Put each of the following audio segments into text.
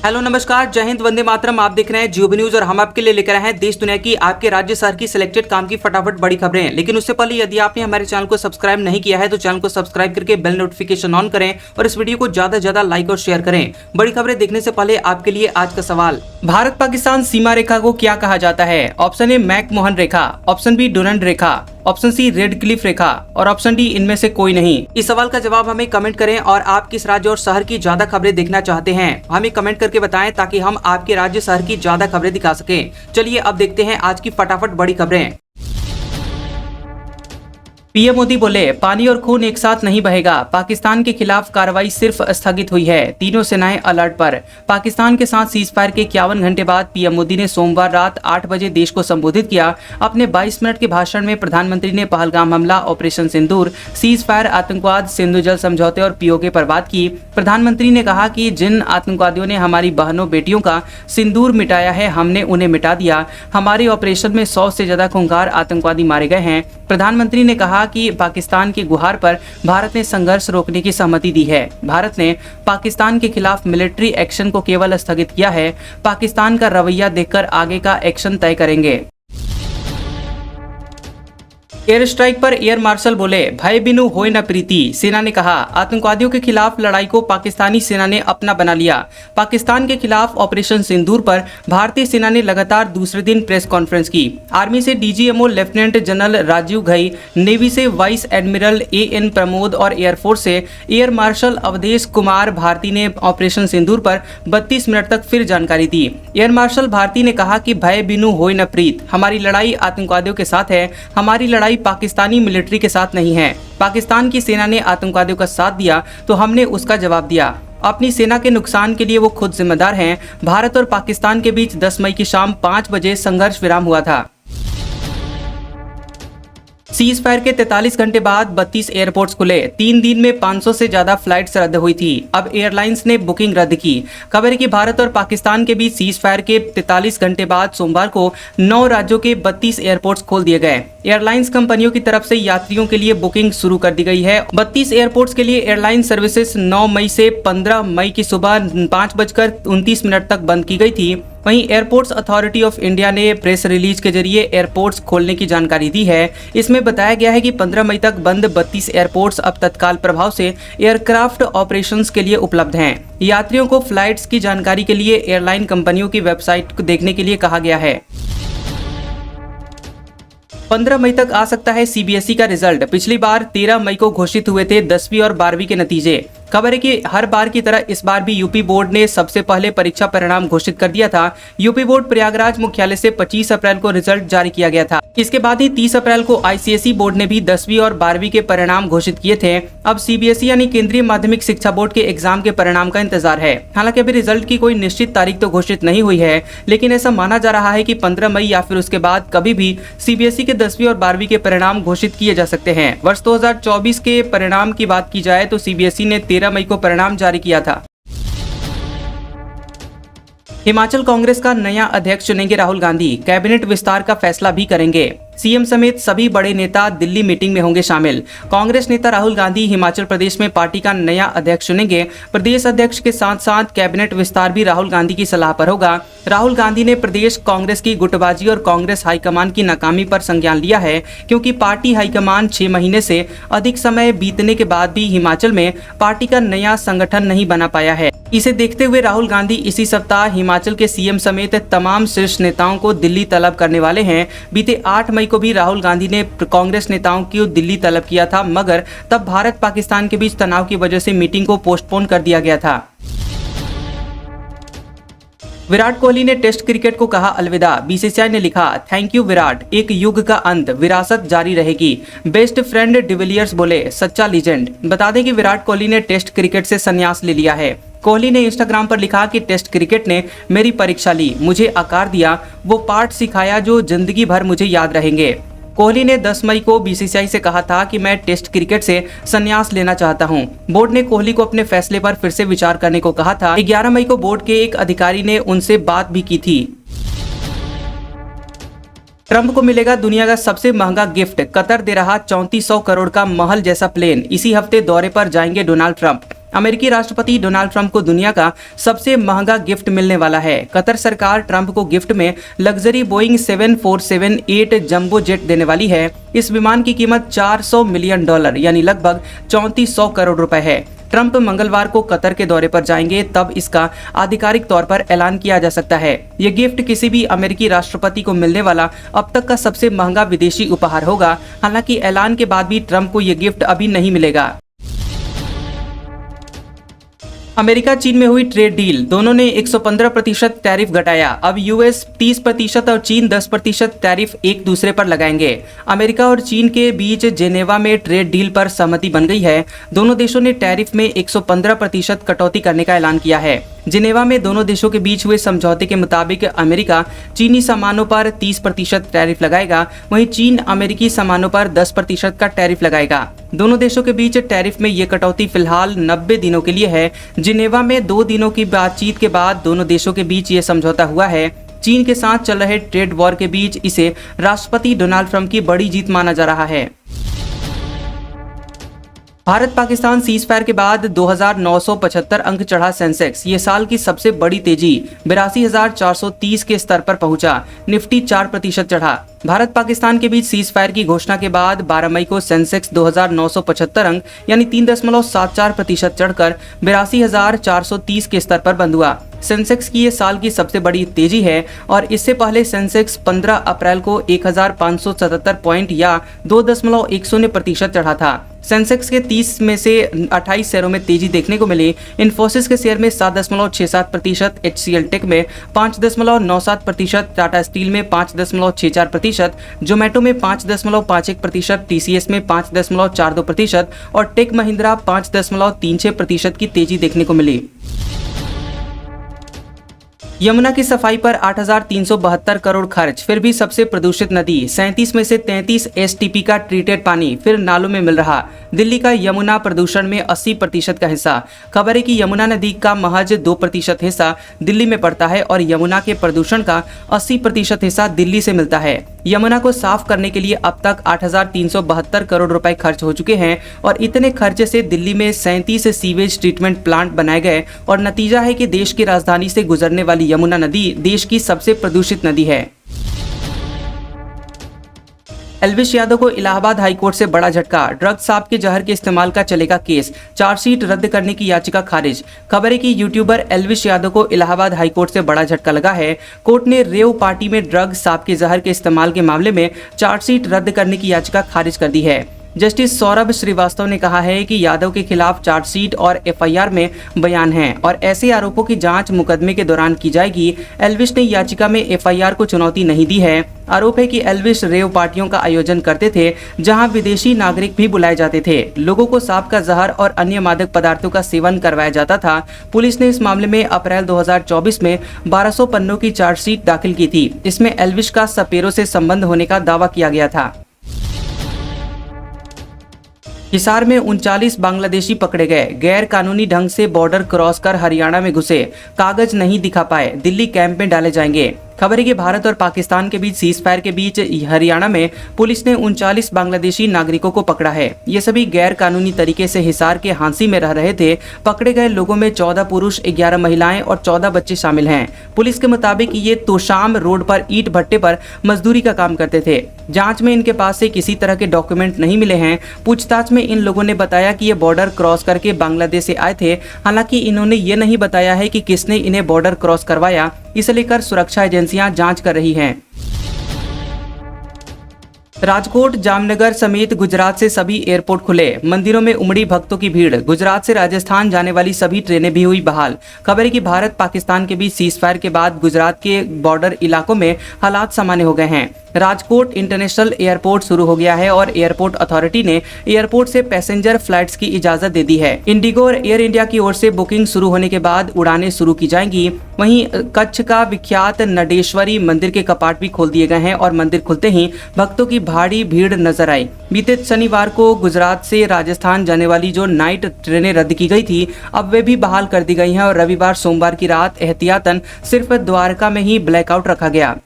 Hello नमस्कार, जय हिंद, वंदे मातरम। आप देख रहे हैं जियो न्यूज और हम आपके लिए लेकर आए हैं देश दुनिया की, आपके राज्य शहर की सिलेक्टेड काम की फटाफट बड़ी खबरें। लेकिन उससे पहले यदि आपने हमारे चैनल को सब्सक्राइब नहीं किया है तो चैनल को सब्सक्राइब करके बेल नोटिफिकेशन ऑन करें और इस वीडियो को ज्यादा से ज्यादा लाइक और शेयर करें। बड़ी खबरें देखने से पहले आपके लिए आज का सवाल, भारत पाकिस्तान सीमा रेखा को क्या कहा जाता है? ऑप्शन ए मैक-मोहन रेखा, ऑप्शन बी डुरंड रेखा, ऑप्शन सी रेड क्लिफ रेखा और ऑप्शन डी इनमें से कोई नहीं। इस सवाल का जवाब हमें कमेंट करें और आप किस राज्य और शहर की ज्यादा खबरें देखना चाहते हैं हमें कमेंट करके बताएं ताकि हम आपके राज्य शहर की ज्यादा खबरें दिखा सकें। चलिए अब देखते हैं आज की फटाफट बड़ी खबरें। पीएम मोदी बोले, पानी और खून एक साथ नहीं बहेगा। पाकिस्तान के खिलाफ कार्रवाई सिर्फ स्थगित हुई है, तीनों सेनाएं अलर्ट पर। पाकिस्तान के साथ सीज फायर के 51 घंटे बाद पीएम मोदी ने सोमवार रात 8 बजे देश को संबोधित किया। अपने 22 मिनट के भाषण में प्रधानमंत्री ने पहलगाम हमला, ऑपरेशन सिंदूर, सीज फायर, आतंकवाद, सिंधु जल समझौते और पीओके पर बात की। प्रधानमंत्री ने कहा कि जिन आतंकवादियों ने हमारी बहनों बेटियों का सिंदूर मिटाया है, हमने उन्हें मिटा दिया। हमारे ऑपरेशन में 100 से ज्यादा खूंखार आतंकवादी मारे गए हैं। प्रधानमंत्री ने कहा कि पाकिस्तान की गुहार पर भारत ने संघर्ष रोकने की सहमति दी है। भारत ने पाकिस्तान के खिलाफ मिलिट्री एक्शन को केवल स्थगित किया है। पाकिस्तान का रवैया देखकर आगे का एक्शन तय करेंगे। एयर स्ट्राइक पर एयर मार्शल बोले, भय बिनु होय न प्रीति। सेना ने कहा, आतंकवादियों के खिलाफ लड़ाई को पाकिस्तानी सेना ने अपना बना लिया। पाकिस्तान के खिलाफ ऑपरेशन सिंदूर पर भारतीय सेना ने लगातार दूसरे दिन प्रेस कॉन्फ्रेंस की। आर्मी से DGMO lieutenant general Rajiv Ghai, navy से वाइस एडमिरल एएन प्रमोद और एयरफोर्स से एयर मार्शल अवधेश कुमार भारती ने ऑपरेशन सिंदूर पर 32 मिनट तक फिर जानकारी दी। एयर मार्शल भारती ने कहा कि भय बिनु होय न प्रीत। हमारी लड़ाई आतंकवादियों के साथ है, हमारी लड़ाई पाकिस्तानी मिलिट्री के साथ नहीं है। पाकिस्तान की सेना ने आतंकवादियों का साथ दिया तो हमने उसका जवाब दिया। अपनी सेना के नुकसान के लिए वो खुद जिम्मेदार हैं। भारत और पाकिस्तान के बीच 10 मई की शाम 5 बजे संघर्ष विराम हुआ था। सीज फायर के 43 घंटे बाद 32 एयरपोर्ट्स खुले। 3 दिन में 500 से ज्यादा फ्लाइट्स रद्द हुई थी। अब एयरलाइंस ने बुकिंग रद्द की। खबर है कि भारत और पाकिस्तान के बीच सीज फायर के 43 घंटे बाद सोमवार को 9 राज्यों के 32 एयरपोर्ट्स खोल दिए गए। एयरलाइंस कंपनियों की तरफ से यात्रियों के लिए बुकिंग शुरू कर दी गई है। 32 एयरपोर्ट्स के लिए एयरलाइन सर्विसेज 9 मई से 15 मई की सुबह 5:29 तक बंद की गई थी। वहीं एयरपोर्ट्स अथॉरिटी ऑफ इंडिया ने प्रेस रिलीज के जरिए एयरपोर्ट्स खोलने की जानकारी दी है। इसमें बताया गया है कि 15 मई तक बंद 32 एयरपोर्ट्स अब तत्काल प्रभाव से एयरक्राफ्ट ऑपरेशंस के लिए उपलब्ध हैं। यात्रियों को फ्लाइट्स की जानकारी के लिए एयरलाइन कंपनियों की वेबसाइट को देखने के लिए कहा गया है। 15 मई तक आ सकता है सीबीएसई का रिजल्ट। पिछली बार 13 मई को घोषित हुए थे 10वीं और 12वीं के नतीजे। खबर है कि हर बार की तरह इस बार भी यूपी बोर्ड ने सबसे पहले परीक्षा परिणाम घोषित कर दिया था। यूपी बोर्ड प्रयागराज मुख्यालय से 25 अप्रैल को रिजल्ट जारी किया गया था। इसके बाद ही 30 अप्रैल को आईसीएसई बोर्ड ने भी 10वीं और 12वीं के परिणाम घोषित किए थे। अब सीबीएसई यानी केंद्रीय माध्यमिक शिक्षा बोर्ड के एग्जाम के परिणाम का इंतजार है। हालांकि अभी रिजल्ट की कोई निश्चित तारीख तो घोषित नहीं हुई है, लेकिन ऐसा माना जा रहा है कि 15 मई या फिर उसके बाद कभी भी सीबीएसई के 10वीं और 12वीं के परिणाम घोषित किए जा सकते हैं। वर्ष 2024 के परिणाम की बात की जाए तो सीबीएसई ने 13 मई को परिणाम जारी किया था। हिमाचल कांग्रेस का नया अध्यक्ष चुनेंगे राहुल गांधी, कैबिनेट विस्तार का फैसला भी करेंगे। सीएम समेत सभी बड़े नेता दिल्ली मीटिंग में होंगे शामिल। कांग्रेस नेता राहुल गांधी हिमाचल प्रदेश में पार्टी का नया अध्यक्ष चुनेंगे। प्रदेश अध्यक्ष के साथ साथ कैबिनेट विस्तार भी राहुल गांधी की सलाह पर होगा। राहुल गांधी ने प्रदेश कांग्रेस की गुटबाजी और कांग्रेस हाईकमान की नाकामी पर संज्ञान लिया है, क्योंकि पार्टी हाईकमान 6 महीने से अधिक समय बीतने के बाद भी हिमाचल में पार्टी का नया संगठन नहीं बना पाया है। इसे देखते हुए राहुल गांधी इसी सप्ताह हिमाचल के सीएम समेत तमाम शीर्ष नेताओं को दिल्ली तलब करने वाले हैं। बीते 8 मई को भी राहुल गांधी ने कांग्रेस नेताओं की दिल्ली तलब किया था, मगर तब भारत पाकिस्तान के बीच तनाव की वजह से मीटिंग को पोस्टपोन कर दिया गया था। विराट कोहली ने टेस्ट क्रिकेट को कहा अलविदा। बीसीसीआई ने लिखा, थैंक यू विराट, एक युग का अंत, विरासत जारी रहेगी। बेस्ट फ्रेंड डिविलियर्स बोले, सच्चा लीजेंड। बता दें कि विराट कोहली ने टेस्ट क्रिकेट से संन्यास ले लिया है। कोहली ने इंस्टाग्राम पर लिखा कि टेस्ट क्रिकेट ने मेरी परीक्षा ली, मुझे आकार दिया, वो पाठ सिखाया जो जिंदगी भर मुझे याद रहेंगे। कोहली ने 10 मई को बीसीसीआई से कहा था कि मैं टेस्ट क्रिकेट से संन्यास लेना चाहता हूं। बोर्ड ने कोहली को अपने फैसले पर फिर से विचार करने को कहा था। 11 मई को बोर्ड के एक अधिकारी ने उनसे बात भी की थी। ट्रंप को मिलेगा दुनिया का सबसे महंगा गिफ्ट, कतर दे रहा 3400 करोड़ का महल जैसा प्लेन। इसी हफ्ते दौरे पर जाएंगे डोनाल्ड ट्रंप। अमेरिकी राष्ट्रपति डोनाल्ड ट्रंप को दुनिया का सबसे महंगा गिफ्ट मिलने वाला है। कतर सरकार ट्रंप को गिफ्ट में लग्जरी बोइंग 747-8 जंबो जेट देने वाली है। इस विमान की कीमत $400 मिलियन यानी लगभग 3400 करोड़ रुपए है। ट्रंप मंगलवार को कतर के दौरे पर जाएंगे, तब इसका आधिकारिक तौर पर ऐलान किया जा सकता है। यह गिफ्ट किसी भी अमेरिकी राष्ट्रपति को मिलने वाला अब तक का सबसे महंगा विदेशी उपहार होगा। हालांकि ऐलान के बाद भी ट्रंप को यह गिफ्ट अभी नहीं मिलेगा। अमेरिका चीन में हुई ट्रेड डील, दोनों ने 115% टैरिफ घटाया। अब यूएस 30% और चीन 10% टैरिफ एक दूसरे पर लगाएंगे। अमेरिका और चीन के बीच जेनेवा में ट्रेड डील पर सहमति बन गई है। दोनों देशों ने टैरिफ में 115% कटौती करने का ऐलान किया है। जिनेवा में दोनों देशों के बीच हुए समझौते के मुताबिक अमेरिका चीनी सामानों पर 30% टैरिफ लगाएगा, वहीं चीन अमेरिकी सामानों पर 10% का टैरिफ लगाएगा। दोनों देशों के बीच टैरिफ में ये कटौती फिलहाल 90 दिनों के लिए है। जिनेवा में 2 दिनों की बातचीत के बाद दोनों देशों के बीच ये समझौता हुआ है। चीन के साथ चल रहे ट्रेड वॉर के बीच इसे राष्ट्रपति डोनाल्ड ट्रंप की बड़ी जीत माना जा रहा है। भारत पाकिस्तान सीज फायर के बाद 2975 अंक चढ़ा सेंसेक्स, ये साल की सबसे बड़ी तेजी 82,430 के स्तर पर पहुंचा। निफ्टी 4% चढ़ा। भारत पाकिस्तान के बीच सीज फायर की घोषणा के बाद 12 मई को सेंसेक्स 2975 अंक यानी 3.74% चढ़कर 82,430 के स्तर पर बंद हुआ। सेंसेक्स की ये साल की सबसे बड़ी तेजी है और इससे पहले सेंसेक्स 15 अप्रैल को 1577 पॉइंट या 2.10% चढ़ा था। सेंसेक्स के 30 में से 28 शेयरों में तेजी देखने को मिली। इन्फोसिस के शेयर में 7.67%, HCL टेक में 5.97%, टाटा स्टील में 5.64%, जोमेटो में 5.51%, TCS में 5.42% और टेक महिंद्रा 5.36% की तेजी देखने को मिली। यमुना की सफाई पर 8,372 करोड़ खर्च, फिर भी सबसे प्रदूषित नदी। 37 में से 33 STP का ट्रीटेड पानी फिर नालों में मिल रहा। दिल्ली का यमुना प्रदूषण में 80% का हिस्सा। खबर है कि यमुना नदी का महज 2% हिस्सा दिल्ली में पड़ता है और यमुना के प्रदूषण का 80% हिस्सा दिल्ली से मिलता है। यमुना को साफ करने के लिए अब तक 8,372 करोड़ रुपए खर्च हो चुके हैं और इतने खर्चे से दिल्ली में 37 सीवेज ट्रीटमेंट प्लांट बनाए गए और नतीजा है कि देश की राजधानी से गुजरने वाली यमुना नदी देश की सबसे प्रदूषित नदी है। एल्विश यादव को इलाहाबाद हाईकोर्ट से बड़ा झटका। ड्रग्स सांप के जहर के इस्तेमाल का चलेगा केस, चार्जशीट रद्द करने की याचिका खारिज। खबर है कि यूट्यूबर एल्विश यादव को इलाहाबाद हाईकोर्ट से बड़ा झटका लगा है। कोर्ट ने रेव पार्टी में ड्रग्स सांप के जहर के इस्तेमाल के मामले में चार्जशीट रद्द करने की याचिका खारिज कर दी है। जस्टिस सौरभ श्रीवास्तव ने कहा है कि यादव के खिलाफ चार्जशीट और FIR में बयान हैं और ऐसे आरोपों की जांच मुकदमे के दौरान की जाएगी। एल्विश ने याचिका में FIR को चुनौती नहीं दी है। आरोप है कि एल्विश रेव पार्टियों का आयोजन करते थे जहां विदेशी नागरिक भी बुलाए जाते थे। लोगों को सांप का जहर और अन्य मादक पदार्थों का सेवन करवाया जाता था। पुलिस ने इस मामले में अप्रैल 2024 में 1200 पन्नों की चार्जशीट दाखिल की थी। इसमें एल्विश का सपेरो से संबंध होने का दावा किया गया था। हिसार में 39 बांग्लादेशी पकड़े गए, गैर कानूनी ढंग से बॉर्डर क्रॉस कर हरियाणा में घुसे, कागज नहीं दिखा पाए, दिल्ली कैंप में डाले जाएंगे। खबर है कि भारत और पाकिस्तान के बीच सीज फायर के बीच हरियाणा में पुलिस ने 39 बांग्लादेशी नागरिकों को पकड़ा है। ये सभी गैर कानूनी तरीके से हिसार के हांसी में रह रहे थे। पकड़े गए लोगों में 14 पुरुष, 11 महिलाएं और 14 बच्चे शामिल हैं। पुलिस के मुताबिक ये तोशाम रोड पर ईंट भट्टे पर मजदूरी का काम करते थे। जांच में इनके पास से किसी तरह के डॉक्यूमेंट नहीं मिले हैं। पूछताछ में इन लोगों ने बताया कि ये बॉर्डर क्रॉस करके बांग्लादेश से आए थे। हालांकि इन्होंने ये नहीं बताया है कि किसने इन्हें बॉर्डर क्रॉस करवाया। इसे लेकर सुरक्षा एजेंसियां जांच कर रही हैं। राजकोट, जामनगर समेत गुजरात से सभी एयरपोर्ट खुले, मंदिरों में उमड़ी भक्तों की भीड़। गुजरात से राजस्थान जाने वाली सभी ट्रेनें भी हुई बहाल। खबर है कि भारत पाकिस्तान के बीच सीज फायर के बाद गुजरात के बॉर्डर इलाकों में हालात सामान्य हो गए हैं। राजकोट इंटरनेशनल एयरपोर्ट शुरू हो गया है और एयरपोर्ट अथॉरिटी ने एयरपोर्ट से पैसेंजर फ्लाइट्स की इजाजत दे दी है। इंडिगो और एयर इंडिया की ओर से बुकिंग शुरू होने के बाद उड़ानें शुरू की जाएंगी। वहीं कच्छ का विख्यात नडेश्वरी मंदिर के कपाट भी खोल दिए गए हैं और मंदिर खुलते ही भक्तों की भारी भीड़ नजर आई। बीते शनिवार को गुजरात से राजस्थान जाने वाली जो नाइट ट्रेनें रद्द की गई थी, अब वे भी बहाल कर दी गई हैं और रविवार सोमवार की रात एहतियातन सिर्फ द्वारका में ही ब्लैकआउट रखा गया।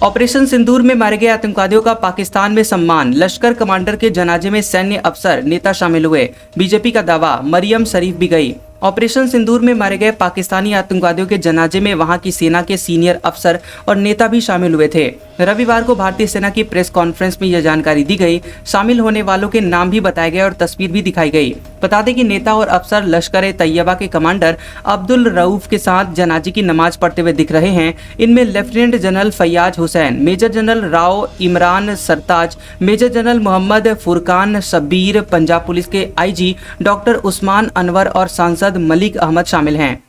ऑपरेशन सिंदूर में मारे गए आतंकवादियों का पाकिस्तान में सम्मान, लश्कर कमांडर के जनाजे में सैन्य अफसर नेता शामिल हुए, बीजेपी का दावा, मरियम शरीफ भी गई। ऑपरेशन सिंदूर में मारे गए पाकिस्तानी आतंकवादियों के जनाजे में वहां की सेना के सीनियर अफसर और नेता भी शामिल हुए थे। रविवार को भारतीय सेना की प्रेस कॉन्फ्रेंस में यह जानकारी दी गई। शामिल होने वालों के नाम भी बताए गए और तस्वीर भी दिखाई गई। बता दें कि नेता और अफसर लश्कर तैयबा के कमांडर अब्दुल रऊफ के साथ जनाजे की नमाज पढ़ते हुए दिख रहे हैं। इनमें lieutenant general Fayyaz Hussain, major general Rao Imran Sartaj, major general Mohammad Furqan Shabbir, Punjab police के आईजी डॉक्टर उस्मान अनवर और सांसद मलिक अहमद शामिल हैं।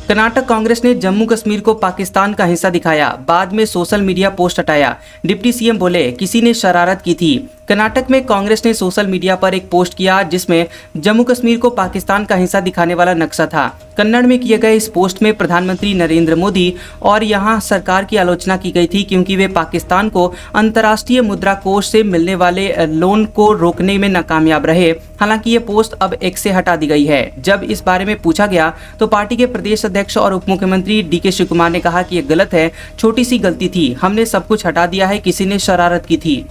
कर्नाटक कांग्रेस ने जम्मू कश्मीर को पाकिस्तान का हिस्सा दिखाया, बाद में सोशल मीडिया पोस्ट हटाया। डिप्टी सीएम बोले, किसी ने शरारत की थी। कर्नाटक में कांग्रेस ने सोशल मीडिया पर एक पोस्ट किया जिसमें जम्मू कश्मीर को पाकिस्तान का हिस्सा दिखाने वाला नक्शा था। कन्नड़ में किए गए इस पोस्ट में प्रधानमंत्री नरेंद्र मोदी और यहां सरकार की आलोचना की गई थी क्योंकि वे पाकिस्तान को अंतर्राष्ट्रीय मुद्रा कोष से मिलने वाले लोन को रोकने में नाकामयाब रहे। हालांकि ये पोस्ट अब एक्स से हटा दी गई है। जब इस बारे में पूछा गया तो पार्टी के प्रदेश अध्यक्ष और उप मुख्यमंत्री डीके शिवकुमार ने कहा कि ये गलत है, छोटी सी गलती थी, हमने सब कुछ हटा दिया है, किसी ने शरारत की थी।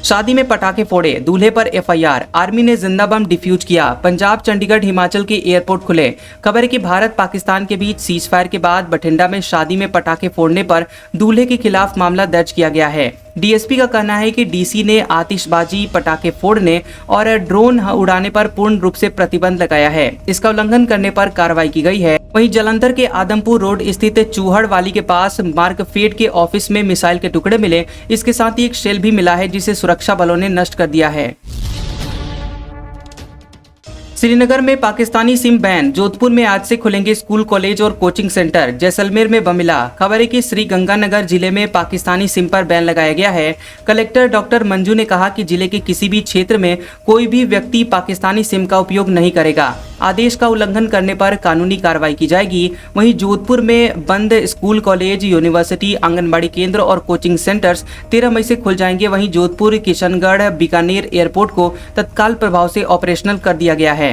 शादी में पटाखे फोड़े, दूल्हे पर एफआईआर, आर्मी ने जिंदा बम डिफ्यूज किया। पंजाब, चंडीगढ़, हिमाचल के एयरपोर्ट खुले। खबर है कि भारत पाकिस्तान के बीच सीज फायर के बाद बठिंडा में शादी में पटाखे फोड़ने पर दूल्हे के खिलाफ मामला दर्ज किया गया है। डीएसपी का कहना है कि डीसी ने आतिशबाजी, पटाखे फोड़ने और ड्रोन उड़ाने पर पूर्ण रूप से प्रतिबंध लगाया है। इसका उल्लंघन करने पर कार्रवाई की गई है। वहीं जालंधर के आदमपुर रोड स्थित चूहड़वाली के पास मार्कफेड के ऑफिस में मिसाइल के टुकड़े मिले। इसके साथ ही एक शेल भी मिला है जिसे सुरक्षा बलों ने नष्ट कर दिया है। श्रीनगर में पाकिस्तानी सिम बैन, जोधपुर में आज से खुलेंगे स्कूल, कॉलेज और कोचिंग सेंटर, जैसलमेर में बम मिला। खबर है कि श्रीगंगानगर जिले में पाकिस्तानी सिम पर बैन लगाया गया है। कलेक्टर डॉक्टर मंजू ने कहा कि जिले के किसी भी क्षेत्र में कोई भी व्यक्ति पाकिस्तानी सिम का उपयोग नहीं करेगा। आदेश का उल्लंघन करने पर कानूनी कार्रवाई की जाएगी। वहीं जोधपुर में बंद स्कूल, कॉलेज, यूनिवर्सिटी, आंगनबाड़ी केंद्र और कोचिंग सेंटर्स 13 मई से खुल जाएंगे। वहीं जोधपुर, किशनगढ़, बीकानेर एयरपोर्ट को तत्काल प्रभाव से ऑपरेशनल कर दिया गया है।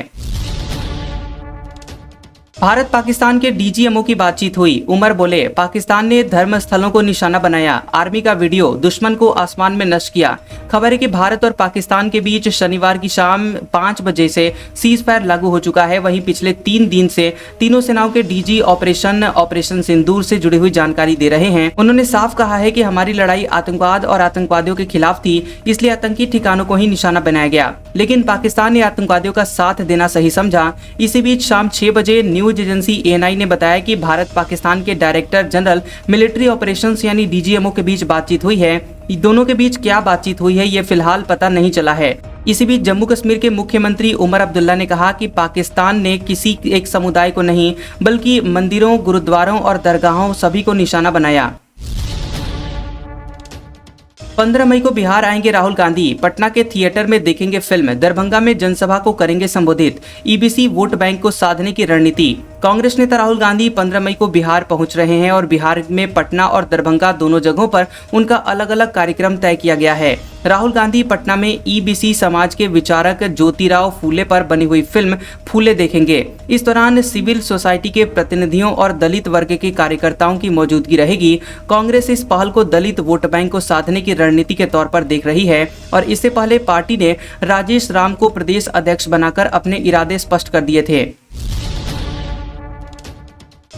भारत पाकिस्तान के डीजीएमओ की बातचीत हुई। उमर बोले, पाकिस्तान ने धर्म स्थलों को निशाना बनाया। आर्मी का वीडियो, दुश्मन को आसमान में नष्ट किया। खबर है कि भारत और पाकिस्तान के बीच शनिवार की शाम 5 बजे से सीज फायर लागू हो चुका है। वहीं पिछले 3 दिन से तीनों सेनाओं के डीजी ऑपरेशन सिंदूर से जुड़ी हुई जानकारी दे रहे हैं। उन्होंने साफ कहा है कि हमारी लड़ाई आतंकवाद और आतंकवादियों के खिलाफ थी, इसलिए आतंकी ठिकानों को ही निशाना बनाया गया। लेकिन पाकिस्तान ने आतंकवादियों का साथ देना सही समझा। इसी बीच शाम 6 बजे न्यूज एजेंसी एएनआई ने बताया कि भारत पाकिस्तान के डायरेक्टर जनरल मिलिट्री ऑपरेशंस यानी डीजीएमओ के बीच बातचीत हुई है। दोनों के बीच क्या बातचीत हुई है ये फिलहाल पता नहीं चला है। इसी बीच जम्मू कश्मीर के मुख्यमंत्री उमर अब्दुल्ला ने कहा कि पाकिस्तान ने किसी एक समुदाय को नहीं बल्कि मंदिरों, गुरुद्वारों और दरगाहों सभी को निशाना बनाया। 15 मई को बिहार आएंगे राहुल गांधी, पटना के थिएटर में देखेंगे फिल्म, दरभंगा में जनसभा को करेंगे संबोधित। ईबीसी वोट बैंक को साधने की रणनीति। कांग्रेस नेता राहुल गांधी 15 मई को बिहार पहुंच रहे हैं और बिहार में पटना और दरभंगा दोनों जगहों पर उनका अलग अलग कार्यक्रम तय किया गया है। राहुल गांधी पटना में ईबीसी समाज के विचारक ज्योतिराव फूले पर बनी हुई फिल्म फूले देखेंगे। इस दौरान सिविल सोसाइटी के प्रतिनिधियों और दलित वर्ग के कार्यकर्ताओं की मौजूदगी रहेगी। कांग्रेस इस पहल को दलित वोट बैंक को साधने की रणनीति के तौर पर देख रही है और इससे पहले पार्टी ने राजेश राम को प्रदेश अध्यक्ष बनाकर अपने इरादे स्पष्ट कर दिए थे।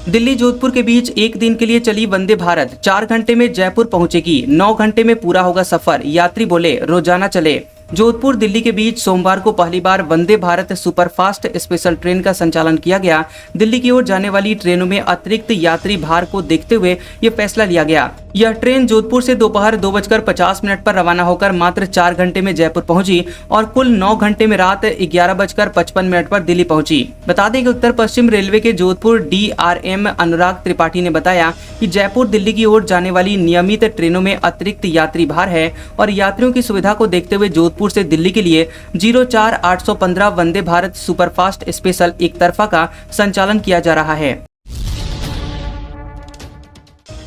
दिल्ली जोधपुर के बीच एक दिन के लिए चली वंदे भारत 4 घंटे में जयपुर पहुंचेगी, 9 घंटे में पूरा होगा सफर। यात्री बोले, रोजाना चले। जोधपुर दिल्ली के बीच सोमवार को पहली बार Vande Bharat superfast special train का संचालन किया गया। दिल्ली की ओर जाने वाली ट्रेनों में अतिरिक्त यात्री भार को देखते हुए यह फैसला लिया गया। यह ट्रेन जोधपुर से दोपहर 2:50 पर रवाना होकर मात्र 4 घंटे में जयपुर पहुंची और कुल 9 घंटे में रात 11:55 पर दिल्ली पहुंची। बता दें कि उत्तर पश्चिम रेलवे के जोधपुर DRM अनुराग त्रिपाठी ने बताया कि जयपुर दिल्ली की ओर जाने वाली नियमित ट्रेनों में अतिरिक्त यात्री भार है और यात्रियों की सुविधा को देखते हुए जोधपुर से दिल्ली के लिए 04815 वंदे भारत सुपरफास्ट स्पेशल एक तरफा का संचालन किया जा रहा है।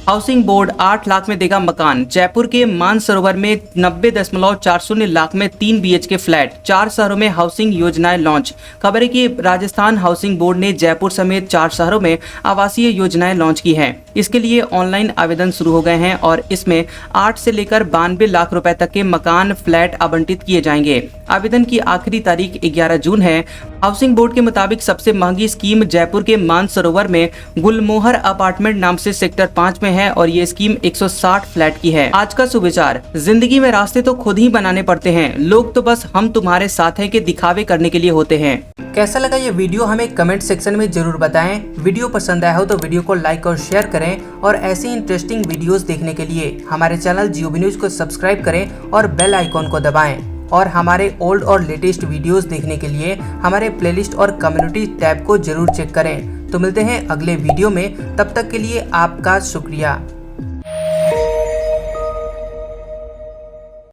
हाउसिंग बोर्ड 8 लाख में देगा मकान। जयपुर के मानसरोवर में 90.40 लाख में 3 BHK फ्लैट। 4 शहरों में हाउसिंग योजनाएं लॉन्च। खबर है कि राजस्थान हाउसिंग बोर्ड ने जयपुर समेत 4 शहरों में आवासीय योजनाएं लॉन्च की हैं। इसके लिए ऑनलाइन आवेदन शुरू हो गए हैं और इसमें 8 से लेकर 92 लाख रुपए तक के मकान फ्लैट आवंटित किए जाएंगे। आवेदन की आखिरी तारीख 11 जून है। हाउसिंग बोर्ड के मुताबिक सबसे महंगी स्कीम जयपुर के मानसरोवर में गुलमोहर अपार्टमेंट नाम से सेक्टर 5 में है और ये स्कीम 160 फ्लैट की है। आज का सुविचार, जिंदगी में रास्ते तो खुद ही बनाने पड़ते हैं, लोग तो बस हम तुम्हारे साथ हैं के दिखावे करने के लिए होते हैं। कैसा लगा ये वीडियो हमें कमेंट सेक्शन में जरूर बताएं। वीडियो पसंद आया हो तो वीडियो को लाइक और शेयर करें और ऐसी इंटरेस्टिंग वीडियोस देखने के लिए हमारे चैनल जियोबी न्यूज को सब्सक्राइब करें और बेल आइकॉन को दबाएं। और हमारे ओल्ड और लेटेस्ट वीडियोस देखने के लिए हमारे प्लेलिस्ट और कम्युनिटी टैब को जरूर चेक करें। तो मिलते हैं अगले वीडियो में, तब तक के लिए आपका शुक्रिया।